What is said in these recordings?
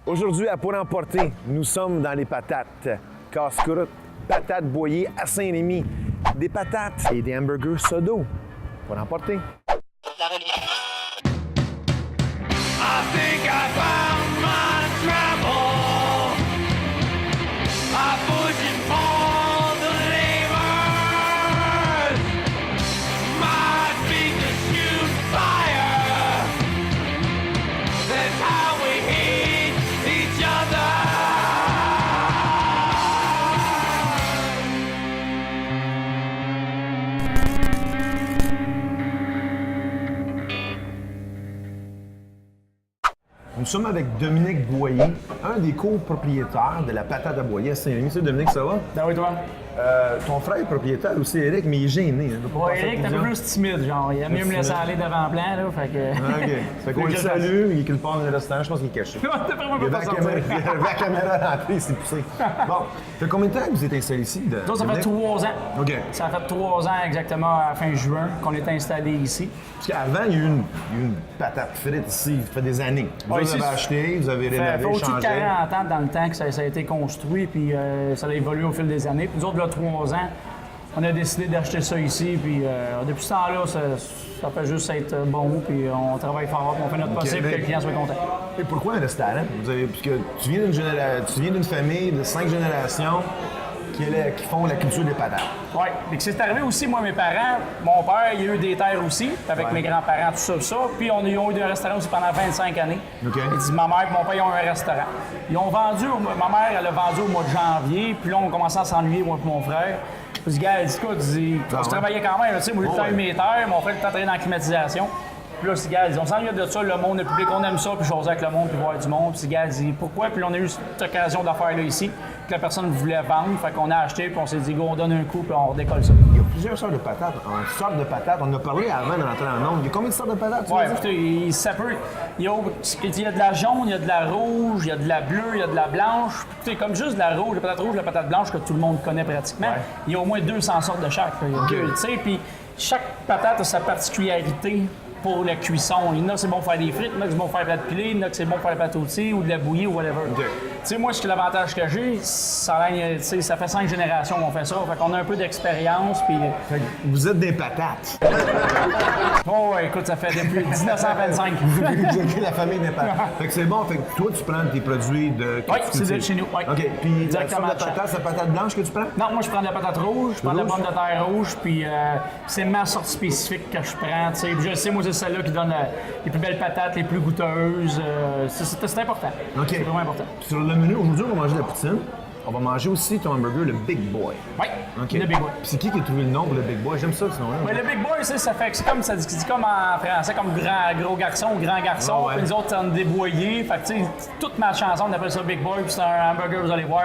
Aujourd'hui, à Pour Emporter, nous sommes dans les patates. Casse-croûte, patates broyées à Saint-Rémy, des patates et des hamburgers sodo. Pour Emporter. La relief. I think I found my trouble. I'm pushing for the levers. My feet are shooting fire. That's how we hate each other. Nous sommes avec Dominique Boyer, un des copropriétaires de la patate à Boyer à Saint-Rémy. Salut Dominique, ça va? Ben oui, toi. Ton frère est propriétaire aussi, Eric, mais il est gêné. Hein, Ouais, Eric, t'es un peu plus timide, genre. Il aime mieux me laisser aller devant-plan, là. Fait que. OK. Fait qu'on le salue, il est quelque part dans le restaurant, je pense qu'il est caché. T'es vraiment Il y pas avait sortir. la caméra à l'entrée, c'est poussé. Bon, ça fait combien de temps que vous êtes installé ici? Nous, ça fait 3 ans. OK. Ça fait 3 ans exactement à fin juin qu'on est installé ici. Parce qu'avant, il y a eu une patate frite ici, ça fait des années. Vous Ouais, avez ici, acheté, vous avez Ça fait rénové, au-dessus de changé. 40 ans dans le temps que ça a été construit, puis ça a évolué au fil des années. Puis nous autres, là, 3 ans, on a décidé d'acheter ça ici, puis depuis ce temps-là, ça fait juste être bon, puis on travaille fort, puis on fait notre possible pour que le client soit content. Et pourquoi un restaurant? Parce que tu viens d'une famille de 5 générations qui font la culture des patates. Oui, puis c'est arrivé aussi, moi, mes parents, mon père, il a eu des terres aussi, avec mes grands-parents, tout ça, puis on a eu un restaurant aussi pendant 25 années. OK. Il dit, ma mère et mon père, ils ont un restaurant. Ils ont vendu, ma mère, elle a vendu au mois de janvier, puis là, on commençait à s'ennuyer, moi et mon frère. Puis ce gars, elle dit, écoute, on se travaillait quand même, tu sais, moi, j'ai eu mes terres, mon frère, il était entré dans la climatisation. Puis là, ce gars, on s'ennuie de ça, le monde, le public, on aime ça, puis jaser avec le monde, puis voir du monde. Puis ce gars, dit, pourquoi? Puis là, on a eu cette occasion d'affaire-là ici, que la personne voulait vendre, fait qu'on a acheté, puis on s'est dit, go, on donne un coup, puis on redécolle ça. Il y a plusieurs sortes de patates. Sortes de patates, on en a parlé avant de rentrer dans le nombre. Il y a combien de sortes de patates? Ouais, écoutez, ça peut. Il y a de la jaune, il y a de la rouge, il y a de la bleue, il y a de la blanche. Écoutez, comme juste de la rouge, la patate rouge, la patate blanche que tout le monde connaît pratiquement. Ouais. Il y a au moins 200 sortes de chaque. Là. Il y a deux, tu sais, puis chaque patate a sa particularité pour la cuisson. Il y en a c'est bon pour faire des frites, il y en a c'est bon pour faire de la pilée, il y en a c'est bon pour faire de la pâte rôtie ou de la bouillie ou whatever. OK. Tu sais, moi, l'avantage que j'ai, ça fait 5 générations qu'on fait ça. Fait qu'on a un peu d'expérience, puis... Fait que vous êtes des patates. Oh, ouais, écoute, ça fait depuis 1925. Vous avez la famille des patates. Fait que c'est bon. Fait que toi, tu prends tes produits de... Oui, c'est de chez nous. Ouais. OK. Puis la Directement sorte de patate, c'est la patate blanche que tu prends? Non, moi, je prends de la patate rouge, je prends de la Rouge? pomme de terre rouge, puis c'est ma sorte spécifique que je prends. Tu sais. Puis je sais, moi, c'est celle-là qui donne les plus belles patates, les plus goûteuses. C'est important. OK. C'est vraiment important. Sur le menu, aujourd'hui, on va manger de la poutine. On va manger aussi ton hamburger, le Big Boy. Oui, OK. le Big Boy. Puis c'est qui a trouvé le nom pour le Big Boy? J'aime ça, ce nom-là. Ouais, le Big Boy, ça fait que c'est comme ça dit comme en français, comme gros garçon ou grand garçon. Ah ouais. Puis nous autres, on est déboyés. Fait que, tu sais, toute ma chanson, on appelle ça Big Boy. Puis c'est un hamburger, vous allez voir,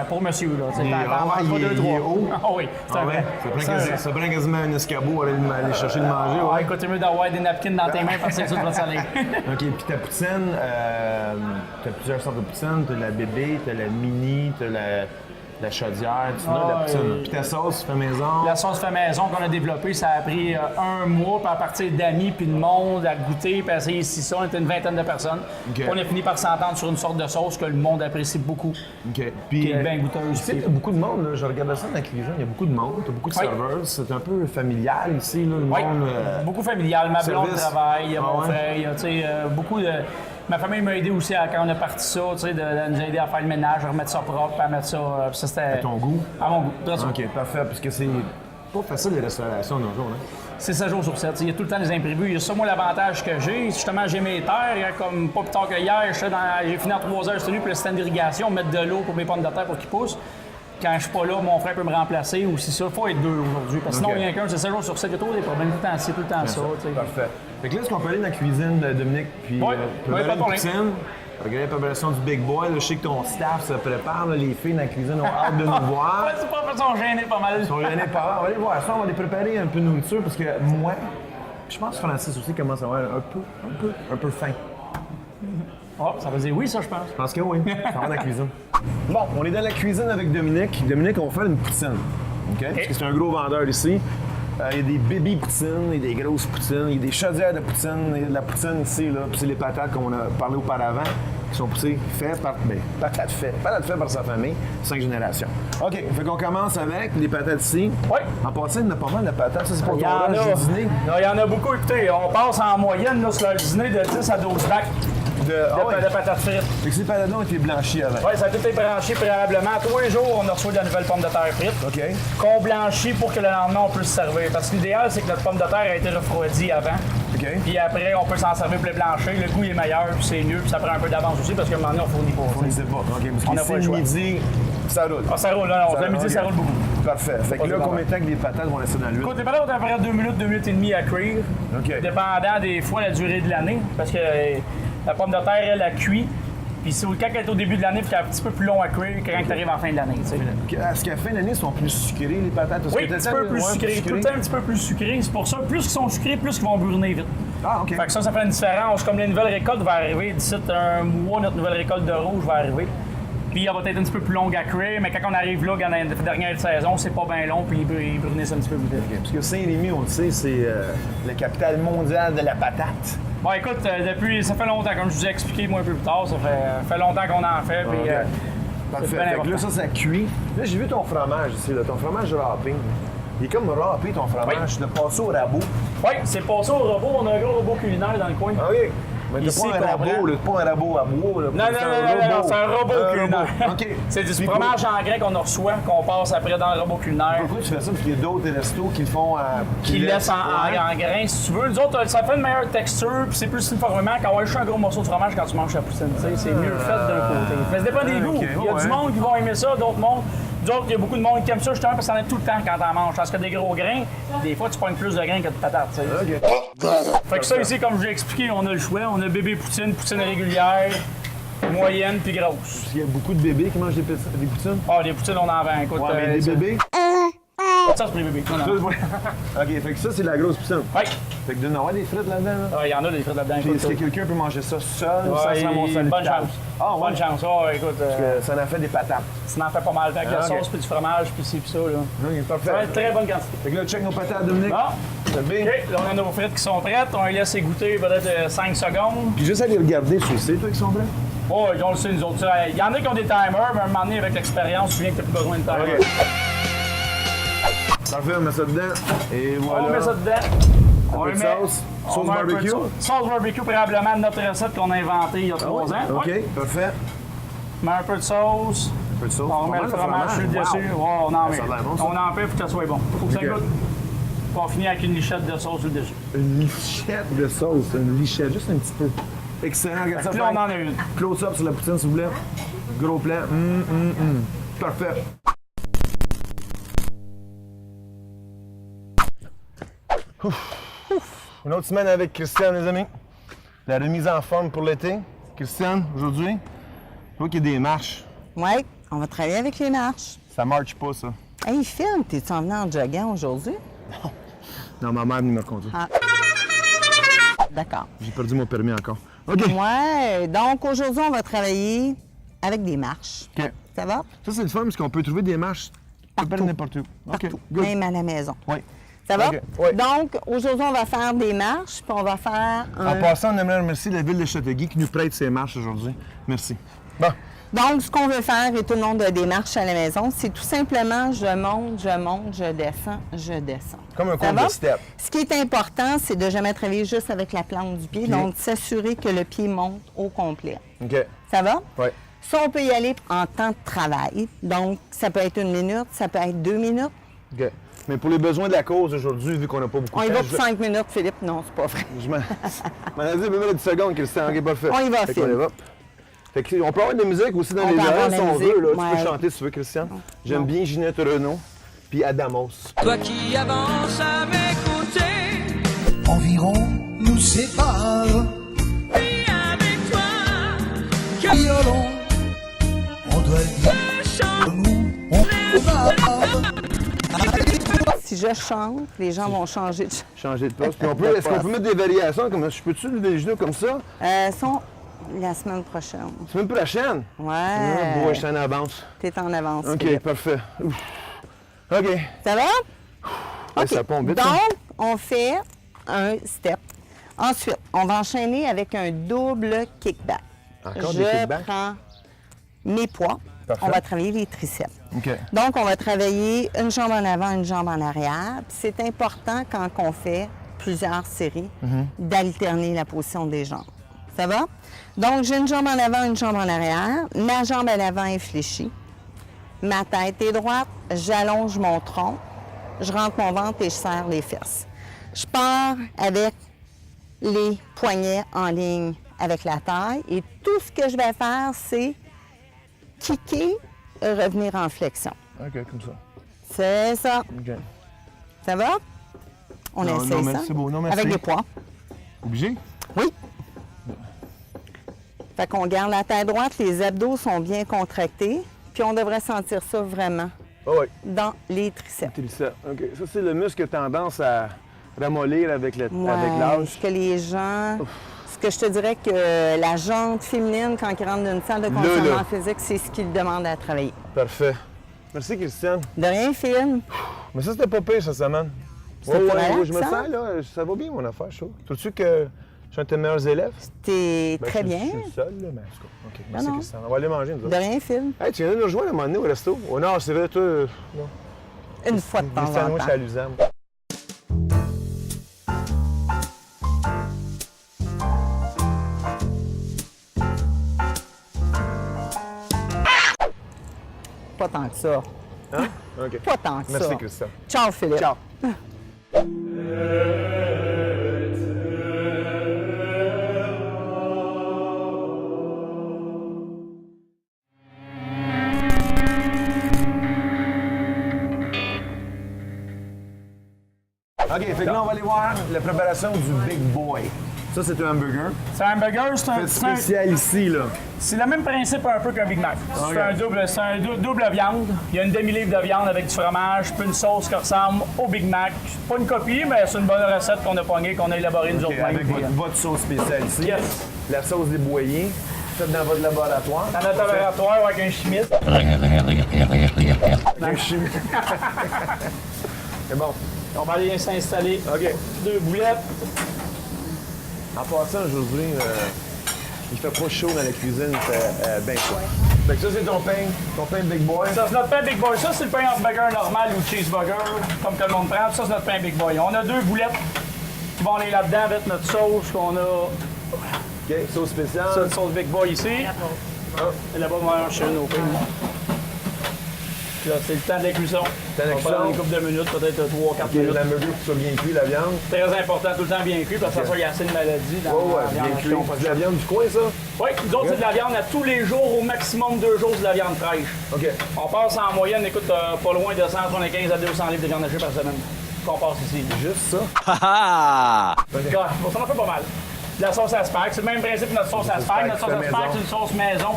pour monsieur. Là, Il est- il est haut? Ah oui, c'est Ah un ouais? vrai. Ça prend quasiment un escabeau à aller chercher le manger. Ah, Ouais. écoute, c'est mieux d'avoir des napkins dans tes mains parce que c'est ça de votre salé. OK, puis ta poutine, t'as plusieurs sortes de poutine. T'as la bébé, t'as la mini, t'as la chaudière, tu vois, la poutine. Puis ta sauce fait maison. La sauce fait maison qu'on a développée, ça a pris 1 mois, puis à partir d'amis, puis de monde, à goûter, puis à essayer ici, ça, on était une vingtaine de personnes. OK. On a fini par s'entendre sur une sorte de sauce que le monde apprécie beaucoup, OK. qui Puis, est bien goûteuse. tu sais, t'as beaucoup de monde, là. Je regardais ça dans la cuisine, il y a beaucoup de monde, t'as beaucoup de Oui. serveurs. C'est un peu familial ici, là, le Oui, monde. beaucoup familial. Ma blonde service. travaille, il y a Ah mon ouais? frère, il y a, tu sais, beaucoup de... Ma famille m'a aidé aussi quand on a parti ça, tu sais, de nous aider à faire le ménage, à remettre ça propre, à mettre ça... puis ça, c'était... À ton goût? À mon goût, très sûr. OK, parfait, parce que c'est pas facile les restaurations de nos jours, hein? C'est 7 jours sur 7. Il y a tout le temps des imprévus. Il y a ça, moi, l'avantage que j'ai. Justement, j'ai mes terres. Comme pas plus tard que hier, j'ai fini en 3 heures, j'étais venu pour le système d'irrigation, mettre de l'eau pour mes pommes de terre pour qu'ils poussent. Quand je suis pas là, mon frère peut me remplacer ou si ça. Il faut être 2 aujourd'hui. Parce que sinon, OK. il y en a qu'un, c'est 7 jours sur 7. Il y a toujours des problèmes. Tout le temps ci, tout le temps ça. tu sais. Parfait. Fait que là, est-ce qu'on peut aller dans la cuisine de Dominique, puis Oui, préparer pas de une problème. poutine? Regarder la préparation du Big Boy. Là, je sais que ton staff se prépare. Là, les filles dans la cuisine ont hâte de nous voir. Ouais, c'est pas parce qu'on gênés pas mal. Ils sont gênés par là. On va aller voir ça. On va les préparer un peu de nourriture parce que moi, je pense que Francis aussi commence à avoir un peu faim. Oh, ça veut dire oui, ça, je pense. Je pense que oui. Ça va dans la cuisine. Bon, on est dans la cuisine avec Dominique. Dominique, on va faire une poutine. OK? Parce que c'est un gros vendeur ici. Il y a des baby poutines, il y a des grosses poutines, il y a des chaudières de poutine, il y a de la poutine ici, là, puis c'est les patates qu'on a parlé auparavant. qui sont poussées, faites par... Ben, patates faites par sa famille, 5 générations. OK, fait qu'on commence avec les patates ici. Oui. En passant, il y en a pas mal de patates. Ça, c'est pour Il y ton en lunch a. du dîner. Non, il y en a beaucoup. Écoutez, on passe en moyenne là, sur le dîner de 10 à 12 bacs de patates frites. Fait que ces patates-là ont été blanchies avant. Oui, ça a tout été branché préalablement. Tous les jours, on reçoit de la nouvelle pomme de terre frite. OK. Qu'on blanchit pour que le lendemain, on puisse se servir. Parce que l'idéal, c'est que notre pomme de terre a été refroidie avant. OK. Puis après, on peut s'en servir pour les blanchir. Le goût est meilleur, puis c'est mieux, puis ça prend un peu d'avance aussi, parce qu'à un moment donné, on fournit pas. On les sait pas. OK, On parce n'a que pas le c'est choix. midi, ça roule. Ah, ça roule, là, non. Le midi, ça roule beaucoup. Parfait. Fait que là, combien de temps que les patates vont rester dans l'huile? Écoute, les patates ont à peu près 2 minutes et demie à cuire. OK. Dépendant des fois la durée de l'année, parce que la pomme de terre, elle, a cuit. Puis quand elle est au début de l'année, puis qu'elle est un petit peu plus long à cuire que quand tu arrives en fin de l'année. Tu sais. Est-ce qu'à la fin de l'année, ils sont plus sucrés, les patates? Est-ce Oui, que un petit peu plus sucré. Tout le temps un petit peu plus sucré. C'est pour ça, plus ils sont sucrés, plus ils vont brûler vite. Ah, OK. Fait que ça fait une différence. Comme les nouvelles récoltes vont arriver, d'ici un mois, notre nouvelle récolte de rouge va arriver. Puis elle va être un petit peu plus longue à cuire, mais quand on arrive là, dans la dernière saison, c'est pas bien long, puis ils brunissent un petit peu plus vite. Parce que Saint-Rémy, on le sait, c'est la capitale mondiale de la patate. Bon, écoute, ça fait longtemps, comme je vous ai expliqué moi un peu plus tard, ça fait longtemps qu'on en fait, puis OK. Parfait. c'est bien Fait que là, ça cuit. Là, j'ai vu ton fromage ici, là, ton fromage râpé. Il est comme râpé, ton fromage. Tu l'as passé au rabot. Oui, c'est passé au robot, on a un gros robot culinaire dans le coin. Ah oui. Mais t'as Ici, pas un rabot, comprends. là, pas un rabot à bois. Là, Non, c'est un robot culinaire. OK. C'est du Puis fromage en grec qu'on reçoit, qu'on passe après dans le robot culinaire. Pourquoi tu fais ça? Parce qu'il y a d'autres restos qui le font Qui laisse en grains, si tu veux. Nous autres, ça fait une meilleure texture, puis c'est plus uniformément quand on va juste un gros morceau de fromage quand tu manges la poutine. Tu sais, c'est mieux fait d'un côté. Mais ça dépend des goûts. OK, Il y a du monde qui vont aimer ça, d'autres mondes. D'autres, il y a beaucoup de monde qui aime ça justement parce que ça en est tout le temps quand t'en manges. Parce que des gros grains, des fois, tu pognes plus de grains que de patates. Tu sais. OK. Fait que ça ici, comme je l'ai expliqué, on a le choix. On a bébé poutine, poutine régulière, moyenne puis grosse. Il y a beaucoup de bébés qui mangent des poutines. Ah, les poutines, on en vend. Écoute, Ouais, mais des bébés. ça, c'est pour les bébés. Non, non. OK, fait que ça, c'est la grosse poutine. Oui. Fait que de avoir des frites là-dedans. Là. Ah, il y en a des frites là-dedans. Puis écoute, est-ce que quelqu'un peut manger ça seul ou ça ouais, se ramasser à bonne l'hôpital? chance. Ah, ouais. Bonne chance. Ah, écoute, Parce que ça en a fait des patates. ça en fait pas mal. Avec Ah, la ok. sauce, puis du fromage, puis ci, puis ça. Là. OK, parfait. Ça va être très bonne quantité. Fait que là, check nos patates, Dominique. Ah, Ça bien. OK. Là, on a nos frites qui sont prêtes. On les laisse égoutter peut-être 5 secondes. Puis juste aller regarder sur le site, toi, qui sont prêts. Oh, on le sait, nous autres. Il y en a qui ont des timers, mais à un moment donné, avec l'expérience, tu viens que t'as plus besoin de timer. OK. Parfait, on met ça dedans. Et voilà. On met ça dedans. Un peu de met- sauce. on Sauce met un peu de barbecue. sauce. Sauce barbecue, probablement de notre recette qu'on a inventée il y a 3 ans. OK, Ouais. parfait. On met un peu de sauce. Un peu de sauce. On met Pas le mal de fromage sur le Wow. dessus. Ouais, on en met. Ça a l'air bon, ça. On en fait pour que ça soit bon. Faut que ça OK. goûte. On finit avec une lichette de sauce sur le dessus. Une lichette de sauce. Une lichette, juste un petit peu. Excellent, regarde ça. Puis là, on Frank. en a une. Close-up sur la poutine, s'il vous plaît. Gros plan. Parfait. Ouf. Une autre semaine avec Christiane, les amis. La remise en forme pour l'été. Christiane, aujourd'hui, je vois qu'il y a des marches. Oui, on va travailler avec les marches. Ça marche pas, ça. Hey, Phil, t'es-tu en venant en joguant aujourd'hui? Non, ma mère me conduit. Ah. D'accord. J'ai perdu mon permis encore. OK. Ouais, donc aujourd'hui, on va travailler avec des marches. OK. Ça va? Ça, c'est le fun parce qu'on peut trouver des marches à peu près Partout. n'importe où. OK, Partout, good. même à la maison. Oui. Ça va? OK, oui. Donc, aujourd'hui, on va faire des marches, puis on va faire En un... passant, on aimerait remercier la ville de Châteauguay qui nous prête ces marches aujourd'hui. Merci. Bon. Donc, ce qu'on veut faire, et tout le monde a des marches à la maison, c'est tout simplement je monte, je descends, je descends. Comme un Ça cours va? de step. Ce qui est important, c'est de jamais travailler juste avec la plante du pied, donc s'assurer que le pied monte au complet. OK. Ça va? Oui. Ça, on peut y aller en temps de travail. Donc, ça peut être 1 minute, ça peut être 2 minutes. OK. Mais pour les besoins de la cause aujourd'hui, vu qu'on n'a pas beaucoup On de y temps, va pour 5 minutes, Philippe. Non, c'est pas vrai. je m'en ai dit 10 secondes, Christian. OK, parfait. On y va, Fait Phil. qu'on y va. Fait que, on peut avoir de la musique aussi dans On les peut avoir oreilles de si la on musique, veut. Là. Tu ouais. peux chanter si tu veux, Christian. J'aime bien Ginette Renault puis Adamos. Toi qui avances à m'écouter, Environ nous sépare. puis avec toi, que Violon, on doit le dire, je chante nous, on va. Si je chante, les gens vont changer de Changer de poste. Puis est-ce qu'on peut mettre des variations comme ça? Je peux-tu lever les genoux comme ça? sont la semaine prochaine. Semaine prochaine? Ah, Ouais. bon, je suis en avance. T'es en avance. OK, Philippe. parfait. Ouf. OK. Ça va? Ouais, OK. ça pompe vite, ça. Donc, on fait un step. Ensuite, on va enchaîner avec un double kickback. Encore des je kickbacks? prends mes poids. Parfait. On va travailler les triceps. OK. Donc, on va travailler une jambe en avant, une jambe en arrière. Puis c'est important quand on fait plusieurs séries d'alterner la position des jambes. Ça va? Donc, j'ai une jambe en avant, une jambe en arrière. Ma jambe à l'avant est fléchie. Ma tête est droite. J'allonge mon tronc. Je rentre mon ventre et je serre les fesses. Je pars avec les poignets en ligne avec la taille. Et tout ce que je vais faire, c'est kicker, revenir en flexion. OK, comme ça. C'est ça. OK. Ça va? On Non, essaie non, ça. merci, c'est beau. Non, merci. Avec des poids. Obligé? Oui. Fait qu'on garde la tête droite, les abdos sont bien contractés, puis on devrait sentir ça vraiment Ah oui. dans les triceps. Triceps. OK. Ça, c'est le muscle qui a tendance à ramollir avec Ouais, l'âge. ce que les gens... Ce que je te dirais que la jante féminine, quand ils rentrent dans une salle de conditionnement physique, c'est ce qu'ils demandent à travailler. Parfait. Merci, Christiane. De rien, Phil. Mais ça, c'était pas pire cette semaine. C'était pas relax, je me hein? sens, là, ça va bien, mon affaire, je trouve. Trouves-tu que je suis un de tes meilleurs élèves? T'es Ben, très je bien. suis le seul, là, mais en tout cas. OK, merci, non. Christiane. On va aller manger, nous De autres. rien, Phil. Hey, tu viens de nous rejoindre à un moment donné au resto? Oh non, c'est vrai, toi, non. Une fois de temps Des en sandwichs temps. à l'usine. Pas tant que ça. Hein? OK. Pas tant que ça. Merci, Christiane. Ciao, Philippe. Ciao. OK, fait que là, on va aller voir la préparation du Big Boy. Ça, c'est un hamburger. C'est un hamburger, C'est spécial ici, là. c'est le même principe un peu qu'un Big Mac. C'est un double viande. Il y a une demi-livre de viande avec du fromage, puis une sauce qui ressemble au Big Mac. Pas une copie, mais c'est une bonne recette qu'on a pognée, qu'on a élaborée nous OK, autres mêmes. avec votre sauce spéciale ici. Yes. La sauce déboyée, faite dans votre laboratoire. Dans notre laboratoire avec un chimiste. Un chimie. C'est bon. On va aller s'installer. OK. 2 boulettes. En passant, aujourd'hui, il fait pas chaud dans la cuisine, il fait bien chaud. Fait que ça, c'est ton pain Big Boy. Ça, c'est notre pain Big Boy. Ça, c'est le pain hamburger normal ou cheeseburger, comme que le monde prend. Ça, c'est notre pain Big Boy. On a 2 boulettes qui vont aller là-dedans avec notre sauce qu'on a. OK, sauce spéciale. Ça, une sauce Big Boy ici. Et là-bas, on va chercher nos pains. Là, c'est le temps de la cuisson. de la On va prendre une cuisson. couple de minutes, peut-être 3-4 OK, minutes. l'hamburger, que soit bien cuit, la viande. Très important, tout le temps bien cuit, parce que ça, il y a assez de maladies dans Ouais, la viande. bien cuit. acheté, on peut C'est de la viande du coin, ça? Oui, nous autres, c'est de la viande à tous les jours, au maximum 2 jours, c'est de la viande fraîche. OK. On passe en moyenne, écoute, pas loin de 175 à 200 livres de viande hachée par semaine. Qu'on passe ici. Juste ça? Bon, ça en fait pas mal. De la sauce à spag, c'est le même principe que notre sauce à spag. Notre sauce à spag, c'est une sauce maison.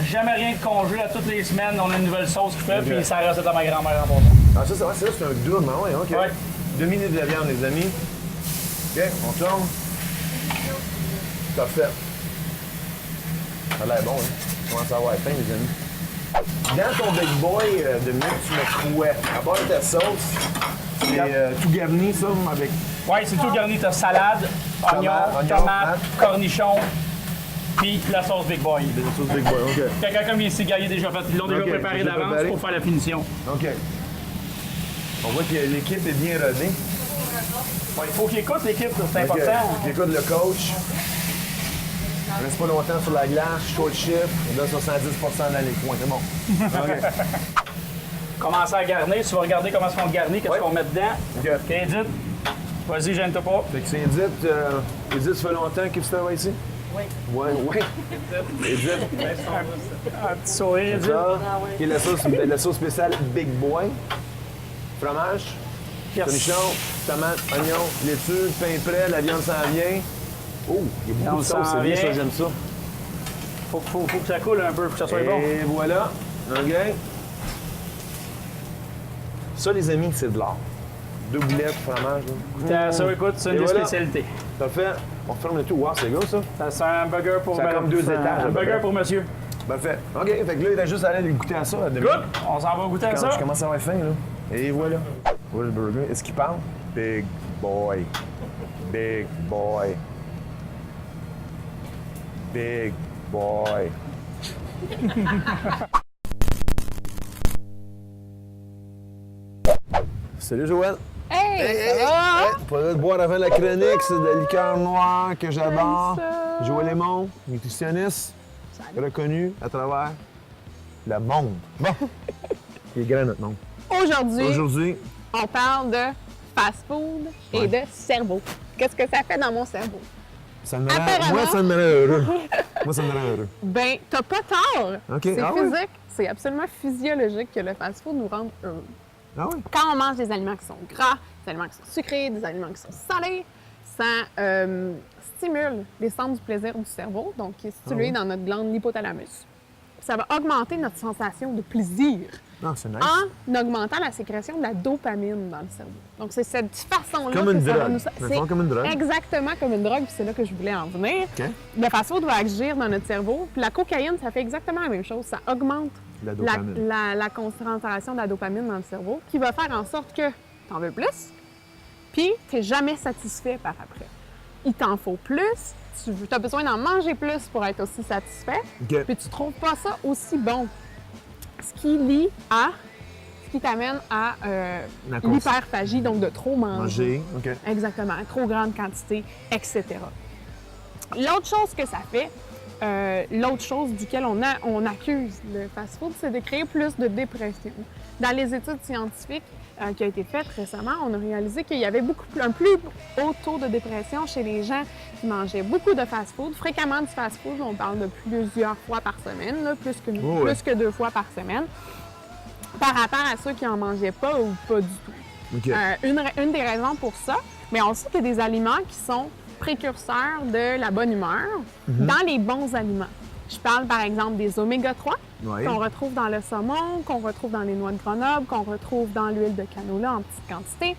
Jamais rien de congé. À toutes les semaines, on a une nouvelle sauce qui fait, puis ça reste à ma grand-mère en passant. Ah, ça, c'est un double, hein? Ouais, OK. Ouais. Demi-livre de viande, les amis. OK, on tourne. Parfait. Ça a l'air bon, hein? On commence à avoir faim, les amis. Dans ton Big Boy, Dominique, tu mets quoi? À part ta sauce, c'est tout garni, ça, avec... Oui, c'est tout garni. T'as salade, oignon, tomate, cornichon, puis la sauce Big Boy. La sauce Big Boy, OK. Quelqu'un comme ici, gars, il est déjà fait. Ils l'ont déjà Ok, préparé déjà d'avance préparé. pour faire la finition. OK. On voit que l'équipe est bien rodée. Ouais, il faut qu'il écoute l'équipe, c'est OK. important. Écoute le coach. On reste pas longtemps sur la glace, short shift. On donne 70 dans les coins, c'est bon. OK. Commencer à garnir. Tu vas regarder comment est-ce qu'on garnit, qu'est-ce Ouais. qu'on met dedans. OK. OK, Edith, vas-y, gêne-toi pas. Fait que c'est Edith. Edith, ça fait longtemps que tu travailles ici? Oui. Oui. Edith. Un petit sourire, Edith. Ça. Et la sauce spéciale Big Boy. Fromage, Yes. cornichon, tomate, oignon, laitue, pain prêt, la viande s'en vient. Oh, il y a beaucoup de Viande sauce, s'en c'est bien vient. ça, j'aime ça. Faut que ça coule un peu, faut que ça soit bon. Et voilà. OK. Ça, les amis, c'est de l'art. 2 boulettes, fromage. Là. Ça, écoute, c'est une Et des voilà. spécialités. Parfait. On ferme le tout. Wow, c'est gros, ça. Ça, c'est un hamburger pour... Ça a comme 2 étages, à Un peu burger près. pour monsieur. Parfait. OK. Fait que là, il reste juste à aller goûter à ça. À demi. Good, on s'en va goûter à Quand ça. je commence à avoir faim, là. Et voilà. Voilà le burger. Est-ce qu'il parle? Big boy. Big boy. Big boy. Salut Joël. Hey, ça va? Pas de boire avant la chronique, c'est de la liqueur noire que j'adore. ça. Joël Lémon, nutritionniste, reconnu à travers le monde. Bon, il est grand notre monde. Aujourd'hui, On parle de fast-food et de cerveau. Qu'est-ce que ça fait dans mon cerveau? ça me rend, Apparemment. moi, ça me rend heureux. Moi, ça me rend heureux. Ben, t'as pas tort. OK. C'est Ah oui? physique, c'est absolument physiologique que le fast-food nous rende heureux. Ah oui? Quand on mange des aliments qui sont gras, des aliments qui sont sucrés, des aliments qui sont salés, ça stimule les centres du plaisir du cerveau, donc qui est situé dans notre glande l'hypothalamus. Ça va augmenter notre sensation de plaisir Non, c'est nice. en augmentant la sécrétion de la dopamine dans le cerveau. Donc, c'est cette façon-là Comme une que ça va drogue. nous... Dans le fond, comme une drogue. Exactement comme une drogue, puis c'est là que je voulais en venir. OK. Le fast-food va agir dans notre cerveau, puis la cocaïne, ça fait exactement la même chose. Ça augmente La dopamine. la concentration de la dopamine dans le cerveau, qui va faire en sorte que tu en veux plus, puis tu n'es jamais satisfait par après. Il t'en faut plus, tu as besoin d'en manger plus pour être aussi satisfait, OK. puis tu trouves pas ça aussi bon. Ce qui t'amène à La cons- l'hyperphagie, donc de trop manger. Manger. OK. Exactement, trop grande quantité, etc. L'autre chose que ça fait, l'autre chose duquel on accuse le fast-food, c'est de créer plus de dépression. Dans les études scientifiques qui ont été faites récemment, on a réalisé qu'il y avait un plus haut taux de dépression chez les gens qui mangeaient beaucoup de fast-food, fréquemment du fast-food, on parle de plusieurs fois par semaine, là, plus que 2 fois par semaine, par rapport à ceux qui n'en mangeaient pas ou pas du tout. OK. Une des raisons pour ça, mais on sait qu'il y a des aliments qui sont précurseurs de la bonne humeur dans les bons aliments. Je parle par exemple des oméga-3 Oui. qu'on retrouve dans le saumon, qu'on retrouve dans les noix de Grenoble, qu'on retrouve dans l'huile de canola en petite quantité,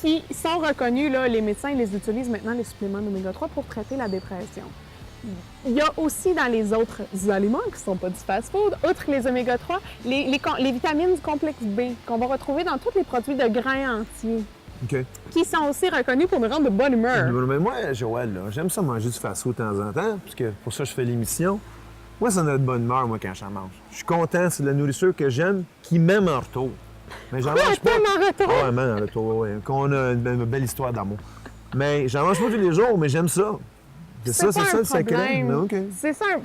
qui sont reconnus, là, les médecins les utilisent maintenant, les suppléments d'oméga-3, pour traiter la dépression. Il y a aussi dans les autres aliments qui ne sont pas du fast-food, outre les oméga-3, les vitamines du complexe B qu'on va retrouver dans tous les produits de grains entiers, OK. qui sont aussi reconnus pour nous rendre de bonne humeur. Mais moi, Joël, là, j'aime ça manger du fast-food de temps en temps, puisque pour ça, je fais l'émission. Moi, ça me donne de bonne humeur, moi, quand j'en mange. Je suis content, c'est de la nourriture que j'aime, qui m'aime en retour. Mais j'en mange pas. T'aimes en retour? Ah, vraiment, en retour, oui. Qu'on a une belle histoire d'amour. Mais j'en mange pas tous les jours, mais j'aime ça. C'est ça le secret. problème. Mais OK.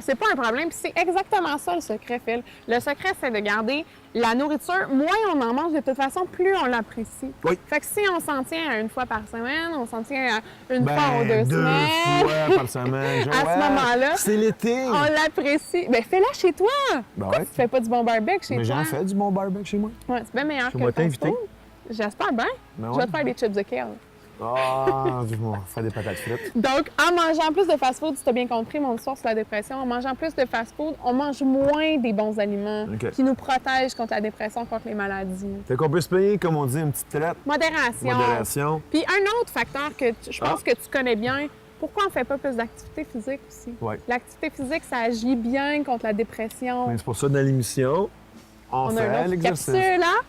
C'est pas un problème, puis c'est exactement ça le secret, Phil. Le secret, c'est de garder la nourriture. Moins on en mange, de toute façon, plus on l'apprécie. Oui. Fait que si on s'en tient à 1 fois par semaine, on s'en tient à une Ben, fois ou 2 deux semaines. fois par semaine. À ce Joël, moment-là, c'est l'été. On l'apprécie. Ben fais-la chez toi. Ben Pourquoi ouais. tu fais pas du bon barbecue chez Mais toi? j'en fais du bon barbecue chez moi. Ouais, c'est bien meilleur que moi le t'inviter. fast-food. J'espère bien. Ben Je ouais. vais te faire des chips de kale. Ah, dis-moi, faire des patates frites. Donc, en mangeant plus de fast-food, si tu as bien compris mon histoire sur la dépression, en mangeant plus de fast-food, on mange moins des bons aliments OK. qui nous protègent contre la dépression, contre les maladies. Fait qu'on peut se payer, comme on dit, une petite traite. Modération. Modération. Puis un autre facteur que je pense que tu connais bien, pourquoi on ne fait pas plus d'activité physique aussi? Ouais. L'activité physique, ça agit bien contre la dépression. Ben, c'est pour ça, dans l'émission, on On a une fait autre l'exercice. capsule, hein?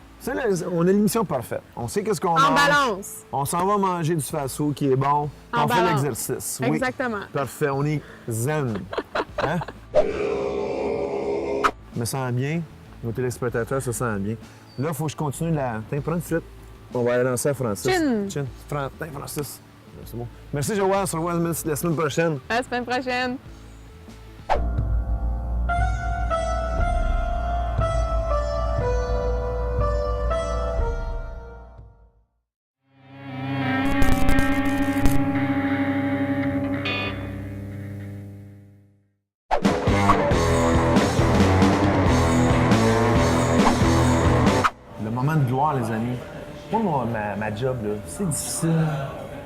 On a l'émission parfaite. On sait qu'est-ce qu'on En mange. balance. On s'en va manger du fast-food qui est bon. En On fait balance. l'exercice. Oui. Exactement. Parfait. On est zen. Hein? Je me sens bien. Nos téléspectateurs se sentent bien. Là, il faut que je continue la... Tiens, prends une frite. On va aller lancer à Francis. Chin. Tiens, Francis. C'est bon. Merci, Joël. On se revoit la semaine prochaine. À la semaine prochaine. Le moment de gloire, les amis. Moi, ma job, là, c'est difficile.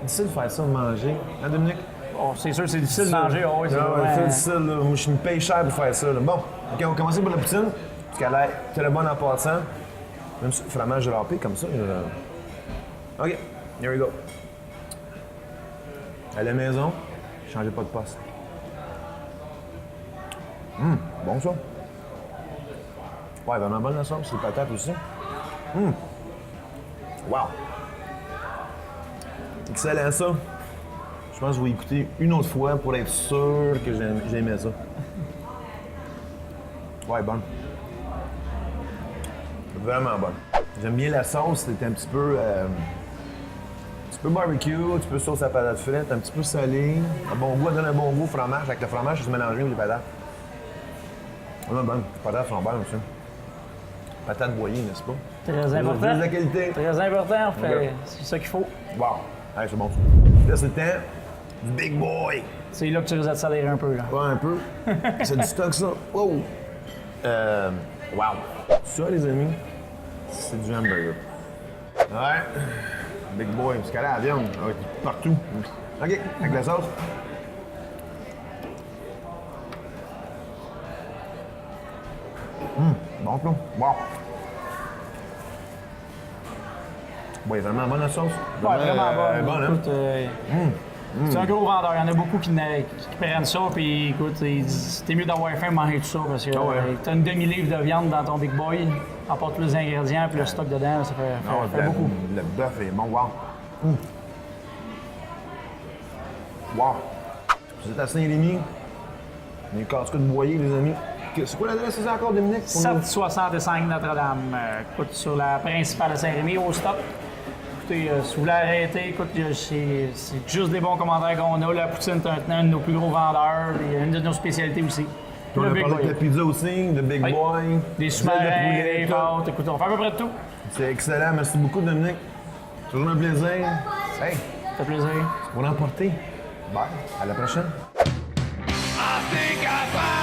Difficile de faire ça, de manger. Hein, Dominique? Oh, c'est sûr, c'est difficile de manger. Oh, oui, c'est Ah ouais, vraiment- c'est difficile, là. Moi, je me paye cher pour faire ça, là. Bon, OK, on va commencer par la poutine. Parce qu'elle a très bonne en passant. Même si le fromage râpé, comme ça. OK, here we go. À la maison, changez pas de poste. Bon ça. Ouais, vraiment bonne la sauce, c'est patate aussi. Wow! Excellent ça. Je pense que je vais écouter une autre fois pour être sûr que j'aimais ça. Ouais, bonne. Vraiment bonne. J'aime bien la sauce, c'est un petit peu barbecue, un petit peu sauce à patates frites, un petit peu salé. Un bon goût, elle donne un bon goût fromage. Avec le fromage, c'est mélangé avec les patates. Vraiment bonne. Les patates sont bonnes aussi. Patates broyées, n'est-ce pas? Très important. Plus de qualité. Très important, en fait. Ok. C'est ça qu'il faut. Wow. Allez, c'est bon. Là, c'est le temps du big boy. C'est là que tu risques de salir un peu, là. Ouais, un peu. C'est du stock, ça. Wow. Wow. Ça, les amis, c'est du hamburger. Ouais. Big boy, parce qu'elle a la viande partout. OK, avec la sauce. Bon plat. Wow. Bon, il est vraiment bonne la sauce. Ouais, vraiment bonne. Bonne, hein? Écoute, c'est un gros vendeur. Il y en a beaucoup qui prennent ça, puis écoute, ils disent c'était mieux d'avoir faim de manger tout ça parce que t'as une demi-livre de viande dans ton Big Boy, apporte tous les ingrédients, puis le stock dedans, ça fait beaucoup. Le bœuf est bon, wow. Wow. Vous êtes à Saint-Rémy, les casse-coups de Boyer, les amis. C'est quoi l'adresse, c'est encore, Dominique? 765 Notre-Dame. Écoute, sur la principale de Saint-Rémy, au stop. Écoutez, si vous voulez arrêter, écoute, c'est juste des bons commentaires qu'on a. La poutine est un de nos plus gros vendeurs, et une de nos spécialités aussi. On Le a Big parlé de la Boy. pizza aussi, de Big Oui. Boy. Des ailes de sous-marins, poulet, des tout. pâtes. Écoute, on fait à peu près de tout. C'est excellent. Merci beaucoup, Dominique. Toujours un plaisir. Hey, Ça fait plaisir. pour l'emporter. Bye. À la prochaine. I think I found